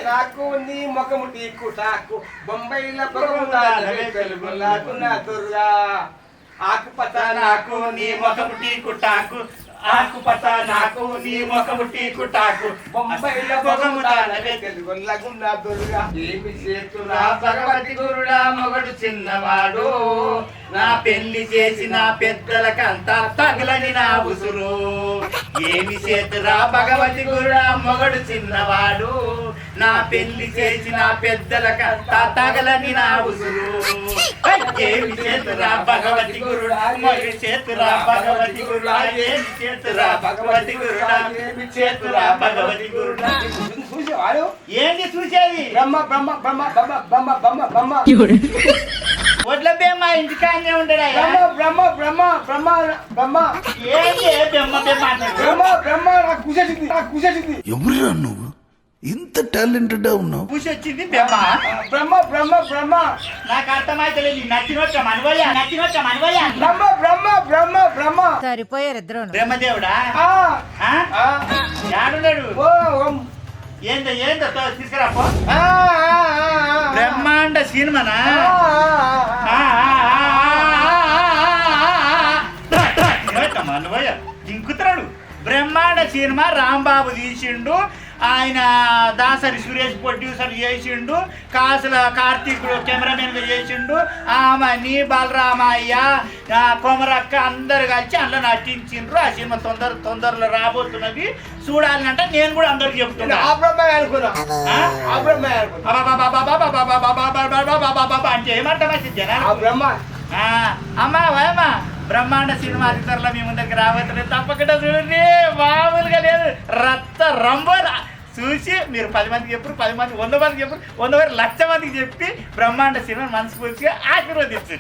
నాకు నీ ముఖము టీకుటాకు బొంబాయిల తెలుగులాకు నా దుర్గా ఆకుపచ్చ నాకు నీ ముఖము టీకుటాకు ఆకుపచ్చ నాకు నీ ముఖము టీకుటాకు బొంబాయిల తెలుగులాకు నా దుర్గా ఏమి చేతురా భగవతి గురుడా మొగడు చిన్నవాడు నా పెళ్లి చేసిన పెద్దలకంతా తగలని నా ఉసురు ఏమి చేతురా భగవతి గురుడా మొగడు చిన్నవాడు నా పెళ్లి చేసిన పెద్దలకంతా తగలని నా ఉసురు ఏమి చేతురా భగవతి గురుడా మొగడు చేతురా భగవతి గురుడా ఏమి చేతురా భగవతి గురుడా ఏమి చేతురా భగవతి గురుడా చూసేవాడు ఏంటి చూసేది బ్రహ్మ బ్రహ్మ బ్రహ్మ బ్రహ్మ బ్రహ్మ బ్రహ్మ బ్రహ్మ వడ్ల బేమ ఇంటికానే ఉండడా బ్రహ్మ బ్రహ్మ బ్రహ్మ బ్రహ్మ ఏంటి బ్రహ్మ బ్రహ్మ బ్రహ్మ నాకు కూసేసింది ఎవరురా నువ్వు ఇంత టాలెంటెడ్ ఉన్నావు కూసొచ్చింది బ్రహ్మ బ్రహ్మ బ్రహ్మ బ్రహ్మ నాకు అర్థమైతలేదు నచ్చినొచ్చ మనవయ్య బ్రహ్మ బ్రహ్మ బ్రహ్మ బ్రహ్మ సరిపోయారు ఇద్దరు బ్రహ్మదేవుడా యాడున్నాడు ఏందో తీసుకురాపో బ్రహ్మాండ సినిమానా మనవయ్య దింకుతున్నాడు బ్రహ్మాండ సినిమా రాంబాబు తీసిండు ఆయన దాసరి సురేష్ ప్రొడ్యూసర్ చేసిండు కాసుల కార్తీకుడు కెమెరామెన్గా చేసిండు ఆమె బలరామయ్య కొమరక్క అందరు కలిసి అందులో నటించిండ్రు ఆ సినిమా తొందరలో రాబోతున్నది చూడాలంటే నేను కూడా అందరికి చెప్తున్నా అంటే ఏమంటామా జనాలు అమ్మా వయమ్మా బ్రహ్మాండ సినిమా అధికారులు మీ ముందరికి రాబోతుంది తప్పకుండా చూడండి మామూలుగా లేదు రక్త రంబోల చూసి మీరు 10 మందికి చెప్పరు 10 మంది 100 మందికి చెప్పరు 100 100 మందికి చెప్పి బ్రహ్మాండ సినిమా మనస్ఫూర్తిగా ఆశీర్వదించండి.